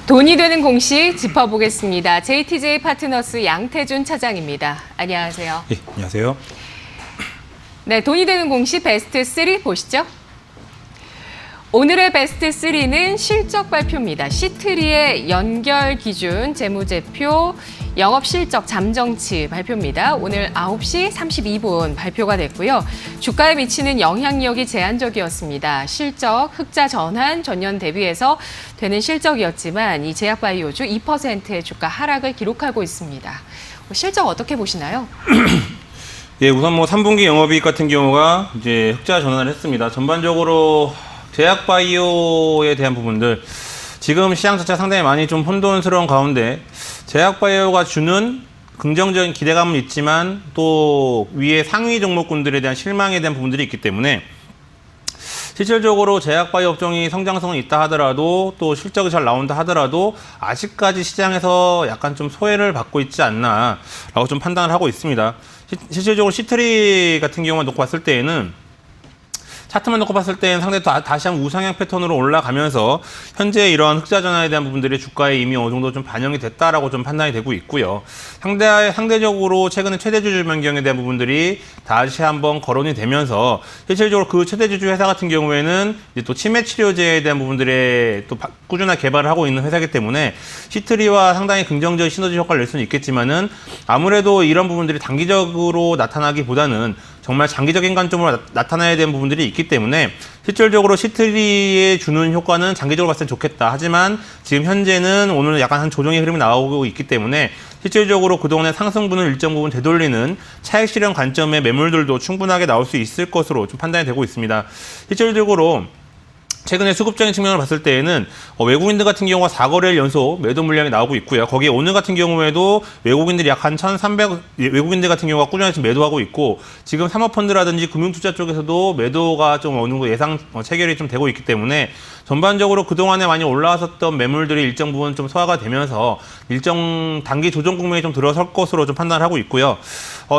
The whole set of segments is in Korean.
돈이 되는 공시 짚어보겠습니다. JTJ 파트너스 양태준 차장입니다. 안녕하세요. 예, 안녕하세요. 네, 돈이 되는 공시 베스트 3 보시죠. 오늘의 베스트 3는 실적 발표입니다. 시트리의 연결 기준, 재무제표, 영업실적 잠정치 발표입니다. 오늘 9시 32분 발표가 됐고요. 주가에 미치는 영향력이 제한적이었습니다. 실적, 흑자 전환, 전년 대비해서 되는 실적이었지만 이 제약바이오주 2%의 주가 하락을 기록하고 있습니다. 실적 어떻게 보시나요? 예, 우선 3분기 영업이익 같은 경우가 이제 흑자 전환을 했습니다. 전반적으로 제약바이오에 대한 부분들 지금 시장 자체가 상당히 많이 좀 혼돈스러운 가운데 제약바이오가 주는 긍정적인 기대감은 있지만 또 위에 상위 종목군들에 대한 실망에 대한 부분들이 있기 때문에 실질적으로 제약바이오 업종이 성장성은 있다 하더라도 또 실적이 잘 나온다 하더라도 아직까지 시장에서 약간 좀 소외를 받고 있지 않나라고 좀 판단을 하고 있습니다. 실질적으로 시트리 같은 경우만 놓고 봤을 때에는 차트만 놓고 봤을 때는 상당히 다시 한번 우상향 패턴으로 올라가면서 현재 이러한 흑자 전환에 대한 부분들이 주가에 이미 어느 정도 좀 반영이 됐다라고 좀 판단이 되고 있고요. 상대적으로 최근에 최대주주 변경에 대한 부분들이 다시 한번 거론이 되면서 실질적으로 그 최대주주 회사 같은 경우에는 이제 또 치매 치료제에 대한 부분들에 또 꾸준한 개발을 하고 있는 회사이기 때문에 시트리와 상당히 긍정적인 시너지 효과를 낼 수는 있겠지만은 아무래도 이런 부분들이 단기적으로 나타나기보다는 정말 장기적인 관점으로 나타나야 되는 부분들이 있기 때문에 실질적으로 시트리에 주는 효과는 장기적으로 봤을 때 좋겠다. 하지만 지금 현재는 오늘 약간 한 조정의 흐름이 나오고 있기 때문에 실질적으로 그동안의 상승분을 일정 부분 되돌리는 차익 실현 관점의 매물들도 충분하게 나올 수 있을 것으로 좀 판단이 되고 있습니다. 실질적으로 최근에 수급적인 측면을 봤을 때에는 외국인들 같은 경우가 4거래일 연속 매도 물량이 나오고 있고요. 거기에 오늘 같은 경우에도 외국인들이 약 한 1,300 외국인들 같은 경우가 꾸준히 지금 매도하고 있고 지금 사모펀드라든지 금융투자 쪽에서도 매도가 좀 어느 정도 예상 체결이 좀 되고 있기 때문에 전반적으로 그동안에 많이 올라왔었던 매물들이 일정 부분 좀 소화가 되면서 일정 단기 조정 국면에 좀 들어설 것으로 좀 판단을 하고 있고요.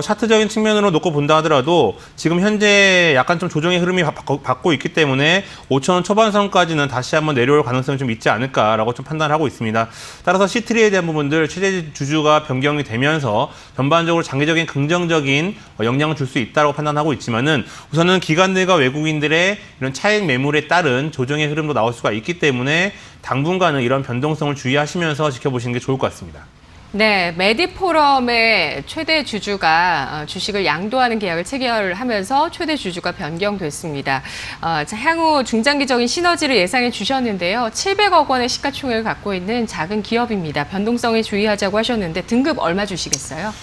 차트적인 측면으로 놓고 본다 하더라도 지금 현재 약간 좀 조정의 흐름이 받고 있기 때문에 5,000원 초반선까지는 다시 한번 내려올 가능성이 좀 있지 않을까라고 좀 판단을 하고 있습니다. 따라서 시트리에 대한 부분들 최대 주주가 변경이 되면서 전반적으로 장기적인 긍정적인 영향을 줄 수 있다고 판단하고 있지만은 우선은 기관들과 외국인들의 이런 차익 매물에 따른 조정의 흐름도 나올 수가 있기 때문에 당분간은 이런 변동성을 주의하시면서 지켜보시는 게 좋을 것 같습니다. 네, 메디포럼의 최대 주주가 주식을 양도하는 계약을 체결하면서 최대 주주가 변경됐습니다. 향후 중장기적인 시너지를 예상해 주셨는데요. 700억 원의 시가총액을 갖고 있는 작은 기업입니다. 변동성에 주의하자고 하셨는데 등급 얼마 주시겠어요?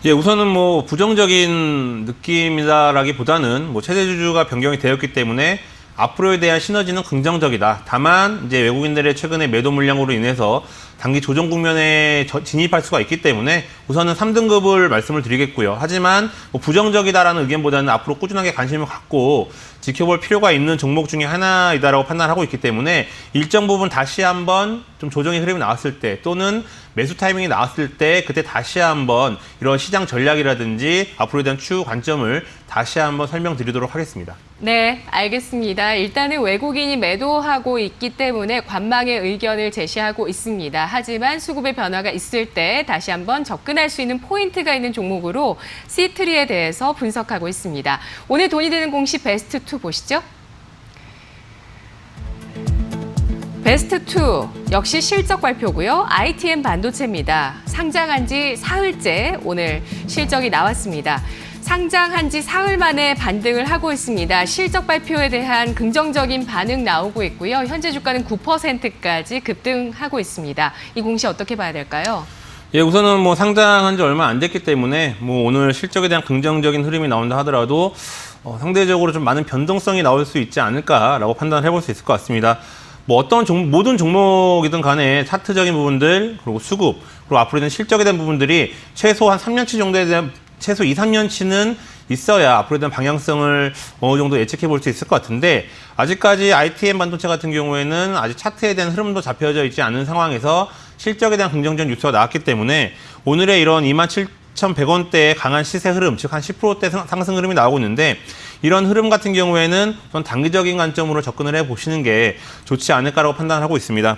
예, 우선은 부정적인 느낌이다라기보다는 최대 주주가 변경이 되었기 때문에 앞으로에 대한 시너지는 긍정적이다. 다만 이제 외국인들의 최근의 매도 물량으로 인해서 단기 조정 국면에 진입할 수가 있기 때문에 우선은 3등급을 말씀을 드리겠고요. 하지만 부정적이다라는 의견보다는 앞으로 꾸준하게 관심을 갖고 지켜볼 필요가 있는 종목 중에 하나이다라고 판단하고 있기 때문에 일정 부분 다시 한번 좀 조정의 흐름이 나왔을 때 또는 매수 타이밍이 나왔을 때 그때 다시 한번 이런 시장 전략이라든지 앞으로에 대한 추후 관점을 다시 한번 설명드리도록 하겠습니다. 네, 알겠습니다. 일단은 외국인이 매도하고 있기 때문에 관망의 의견을 제시하고 있습니다. 하지만 수급의 변화가 있을 때 다시 한번 접근할 수 있는 포인트가 있는 종목으로 시트리에 대해서 분석하고 있습니다. 오늘 돈이 되는 공시 베스트 2 보시죠. 베스트 2 역시 실적 발표고요. ITM 반도체입니다. 상장한 지 사흘째 오늘 실적이 나왔습니다. 상장한 지 사흘 만에 반등을 하고 있습니다. 실적 발표에 대한 긍정적인 반응 나오고 있고요. 현재 주가는 9%까지 급등하고 있습니다. 이 공시 어떻게 봐야 될까요? 예, 우선은 상장한 지 얼마 안 됐기 때문에 오늘 실적에 대한 긍정적인 흐름이 나온다 하더라도 상대적으로 좀 많은 변동성이 나올 수 있지 않을까라고 판단을 해볼 수 있을 것 같습니다. 모든 종목이든 간에 차트적인 부분들, 그리고 수급, 그리고 앞으로 있는 실적에 대한 부분들이 최소 한 3년치 정도에 대한 최소 2, 3년치는 있어야 앞으로에 대한 방향성을 어느 정도 예측해 볼 수 있을 것 같은데 아직까지 ITM 반도체 같은 경우에는 아직 차트에 대한 흐름도 잡혀져 있지 않은 상황에서 실적에 대한 긍정적 뉴스가 나왔기 때문에 오늘의 이런 27,100원대의 강한 시세 흐름, 즉 한 10%대 상승 흐름이 나오고 있는데 이런 흐름 같은 경우에는 전 단기적인 관점으로 접근을 해보시는 게 좋지 않을까라고 판단하고 있습니다.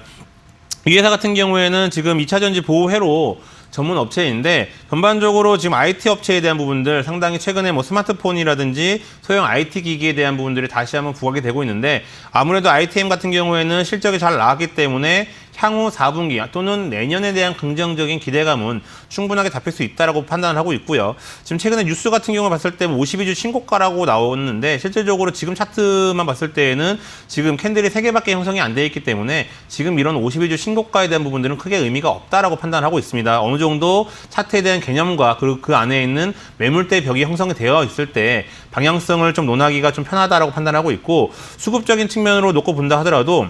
이 회사 같은 경우에는 지금 2차 전지 보호 회로 전문 업체인데 전반적으로 지금 IT 업체에 대한 부분들 상당히 최근에 뭐 스마트폰이라든지 소형 IT 기기에 대한 부분들이 다시 한번 부각이 되고 있는데 아무래도 ITM 같은 경우에는 실적이 잘 나왔기 때문에 향후 4분기 또는 내년에 대한 긍정적인 기대감은 충분하게 잡힐 수 있다라고 판단을 하고 있고요. 지금 최근에 뉴스 같은 경우를 봤을 때 52주 신고가라고 나왔는데 실질적으로 지금 차트만 봤을 때에는 지금 캔들이 3개밖에 형성이 안 돼 있기 때문에 지금 이런 52주 신고가에 대한 부분들은 크게 의미가 없다라고 판단하고 있습니다. 어느 정도 차트에 대한 개념과 그리고 그 안에 있는 매물대 벽이 형성이 되어 있을 때 방향성을 좀 논하기가 좀 편하다라고 판단하고 있고 수급적인 측면으로 놓고 본다 하더라도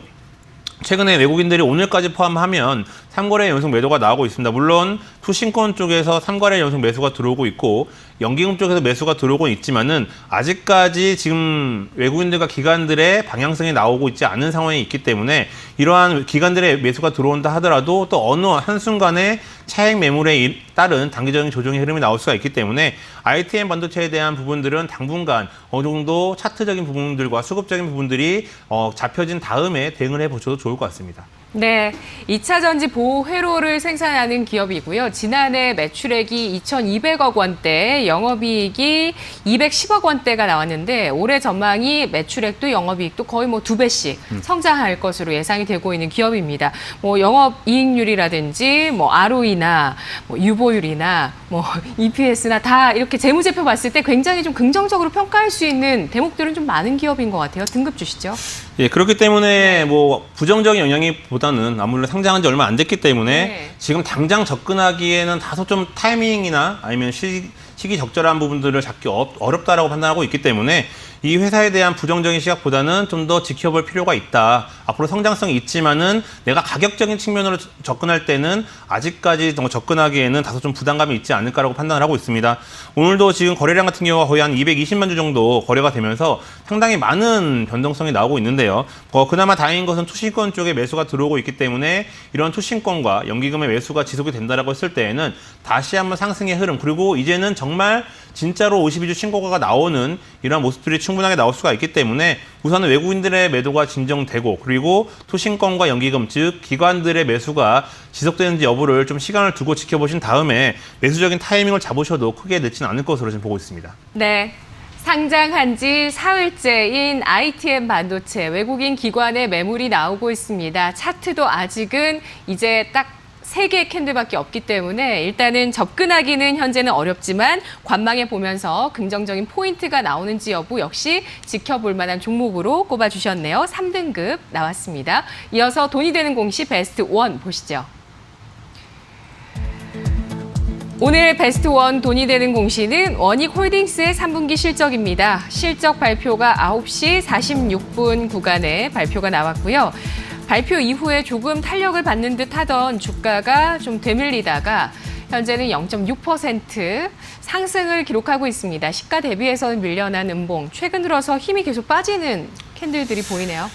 최근에 외국인들이 오늘까지 포함하면 3거래 연속 매도가 나오고 있습니다. 물론 투신권 쪽에서 3거래 연속 매수가 들어오고 있고 연기금 쪽에서 매수가 들어오고 있지만은 아직까지 지금 외국인들과 기관들의 방향성이 나오고 있지 않은 상황이 있기 때문에 이러한 기관들의 매수가 들어온다 하더라도 또 어느 한순간에 차익 매물에 따른 단기적인 조정의 흐름이 나올 수가 있기 때문에 ITM 반도체에 대한 부분들은 당분간 어느 정도 차트적인 부분들과 수급적인 부분들이 잡혀진 다음에 대응을 해보셔도 좋을 것 같습니다. 네, 2차 전지 보호 회로를 생산하는 기업이고요. 지난해 매출액이 2,200억 원대, 영업이익이 210억 원대가 나왔는데 올해 전망이 매출액도 영업이익도 거의 뭐 2배씩 성장할 것으로 예상이 되고 있는 기업입니다. 뭐 영업이익률이라든지 뭐 ROE나 뭐 유보율이나 뭐 EPS나 다 이렇게 재무제표 봤을 때 굉장히 좀 긍정적으로 평가할 수 있는 대목들은 좀 많은 기업인 것 같아요. 등급 주시죠. 예, 그렇기 때문에 뭐 부정적인 영향이 보다는 아무래도 상장한 지 얼마 안 됐기 때문에 네. 지금 당장 접근하기에는 다소 좀 타이밍이나 아니면 시기 적절한 부분들을 잡기 어렵다라고 판단하고 있기 때문에 이 회사에 대한 부정적인 시각보다는 좀 더 지켜볼 필요가 있다. 앞으로 성장성이 있지만은 내가 가격적인 측면으로 접근할 때는 아직까지 접근하기에는 다소 좀 부담감이 있지 않을까라고 판단을 하고 있습니다. 오늘도 지금 거래량 같은 경우가 거의 한 220만 주 정도 거래가 되면서 상당히 많은 변동성이 나오고 있는데요. 그나마 다행인 것은 투신권 쪽에 매수가 들어오고 있기 때문에 이런 투신권과 연기금의 매수가 지속이 된다라고 했을 때에는 다시 한번 상승의 흐름 그리고 이제는 정말 진짜로 52주 신고가가 나오는 이러한 모습들이 충분하게 나올 수가 있기 때문에 우선은 외국인들의 매도가 진정되고 그리고 투신권과 연기금 즉 기관들의 매수가 지속되는지 여부를 좀 시간을 두고 지켜보신 다음에 매수적인 타이밍을 잡으셔도 크게 늦지는 않을 것으로 지금 보고 있습니다. 네. 상장한 지 사흘째인 ITM 반도체 외국인 기관의 매물이 나오고 있습니다. 차트도 아직은 이제 딱 3개의 캔들밖에 없기 때문에 일단은 접근하기는 현재는 어렵지만 관망해 보면서 긍정적인 포인트가 나오는지 여부 역시 지켜볼 만한 종목으로 꼽아주셨네요. 3등급 나왔습니다. 이어서 돈이 되는 공시 베스트 1 보시죠. 오늘 베스트 1 돈이 되는 공시는 원익홀딩스의 3분기 실적입니다. 실적 발표가 9시 46분 구간에 발표가 나왔고요. 발표 이후에 조금 탄력을 받는 듯 하던 주가가 좀 되밀리다가 현재는 0.6% 상승을 기록하고 있습니다. 시가 대비해서는 밀려난 음봉, 최근 들어서 힘이 계속 빠지는 캔들들이 보이네요.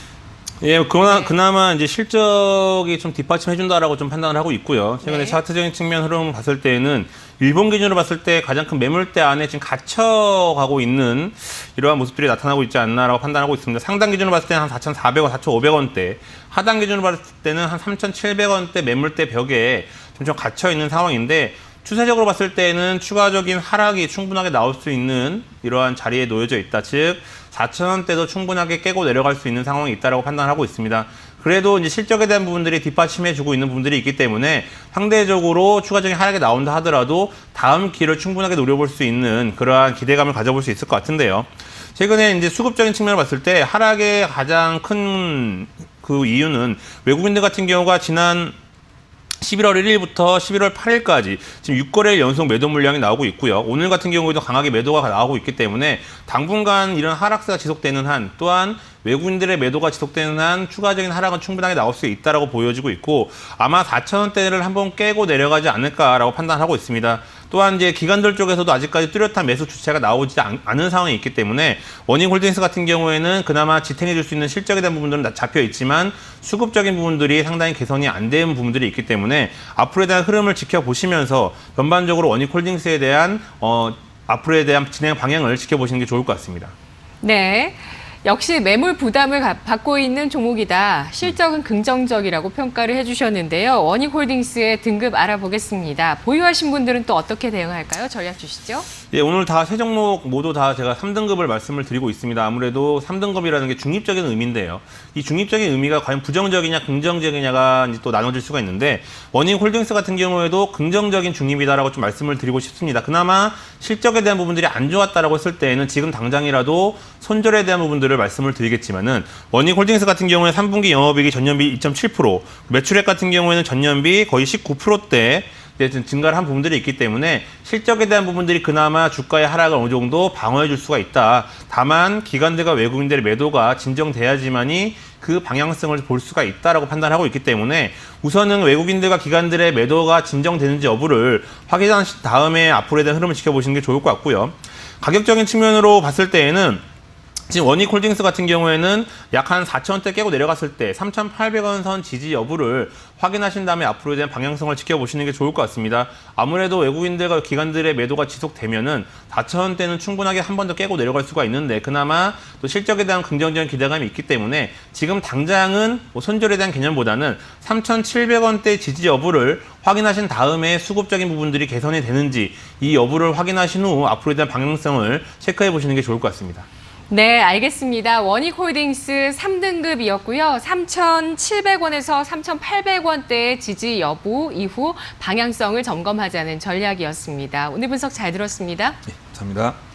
예, 그나마 이제 실적이 좀 뒷받침해준다라고 좀 판단을 하고 있고요. 최근에 네. 차트적인 측면 흐름을 봤을 때는 일본 기준으로 봤을 때 가장 큰 매물대 안에 지금 갇혀가고 있는 이러한 모습들이 나타나고 있지 않나라고 판단하고 있습니다. 상단 기준으로 봤을 때는 한 4,400원, 4,500원대, 하단 기준으로 봤을 때는 한 3,700원대 매물대 벽에 좀 갇혀 있는 상황인데 추세적으로 봤을 때는 추가적인 하락이 충분하게 나올 수 있는 이러한 자리에 놓여져 있다. 즉 4,000원대도 충분하게 깨고 내려갈 수 있는 상황이 있다라고 판단하고 있습니다. 그래도 이제 실적에 대한 부분들이 뒷받침해주고 있는 부분들이 있기 때문에 상대적으로 추가적인 하락이 나온다 하더라도 다음 기회를 충분하게 노려볼 수 있는 그러한 기대감을 가져볼 수 있을 것 같은데요. 최근에 이제 수급적인 측면을 봤을 때 하락의 가장 큰 그 이유는 외국인들 같은 경우가 지난 11월 1일부터 11월 8일까지 지금 6거래일 연속 매도 물량이 나오고 있고요. 오늘 같은 경우에도 강하게 매도가 나오고 있기 때문에 당분간 이런 하락세가 지속되는 한 또한 외국인들의 매도가 지속되는 한 추가적인 하락은 충분하게 나올 수 있다라고 보여지고 있고 아마 4,000원대를 한번 깨고 내려가지 않을까라고 판단하고 있습니다. 또한 이제 기관들 쪽에서도 아직까지 뚜렷한 매수 주체가 나오지 않은 상황이 있기 때문에 원익홀딩스 같은 경우에는 그나마 지탱해 줄 수 있는 실적에 대한 부분들은 잡혀 있지만 수급적인 부분들이 상당히 개선이 안 된 부분들이 있기 때문에 앞으로에 대한 흐름을 지켜보시면서 전반적으로 원익홀딩스에 대한 앞으로에 대한 진행 방향을 지켜보시는 게 좋을 것 같습니다. 네. 역시 매물 부담을 받고 있는 종목이다. 실적은 긍정적이라고 평가를 해주셨는데요. 원익홀딩스의 등급 알아보겠습니다. 보유하신 분들은 또 어떻게 대응할까요? 전략 주시죠. 예, 오늘 다 세 종목 모두 다 제가 3등급을 말씀을 드리고 있습니다. 아무래도 3등급이라는 게 중립적인 의미인데요. 이 중립적인 의미가 과연 부정적이냐 긍정적이냐가 이제 또 나눠질 수가 있는데 원익홀딩스 같은 경우에도 긍정적인 중립이다라고 좀 말씀을 드리고 싶습니다. 그나마 실적에 대한 부분들이 안 좋았다라고 했을 때에는 지금 당장이라도 손절에 대한 부분들을 말씀을 드리겠지만은 원익홀딩스 같은 경우에 3분기 영업이익이 전년비 2.7%, 매출액 같은 경우에는 전년비 거의 19%대 증가를 한 부분들이 있기 때문에 실적에 대한 부분들이 그나마 주가의 하락을 어느 정도 방어해 줄 수가 있다. 다만 기관들과 외국인들의 매도가 진정돼야지만이 그 방향성을 볼 수가 있다라고 판단하고 있기 때문에 우선은 외국인들과 기관들의 매도가 진정되는지 여부를 확인하신 다음에 앞으로에 대한 흐름을 지켜보시는 게 좋을 것 같고요. 가격적인 측면으로 봤을 때에는 지금 원익홀딩스 같은 경우에는 약 한 4,000원대 깨고 내려갔을 때 3,800원 선 지지 여부를 확인하신 다음에 앞으로에 대한 방향성을 지켜보시는 게 좋을 것 같습니다. 아무래도 외국인들과 기관들의 매도가 지속되면은 4,000원대는 충분하게 한 번 더 깨고 내려갈 수가 있는데 그나마 또 실적에 대한 긍정적인 기대감이 있기 때문에 지금 당장은 손절에 대한 개념보다는 3,700원대 지지 여부를 확인하신 다음에 수급적인 부분들이 개선이 되는지 이 여부를 확인하신 후 앞으로에 대한 방향성을 체크해 보시는 게 좋을 것 같습니다. 네, 알겠습니다. 원익홀딩스 3등급이었고요. 3,700원에서 3,800원대의 지지 여부 이후 방향성을 점검하자는 전략이었습니다. 오늘 분석 잘 들었습니다. 네, 감사합니다.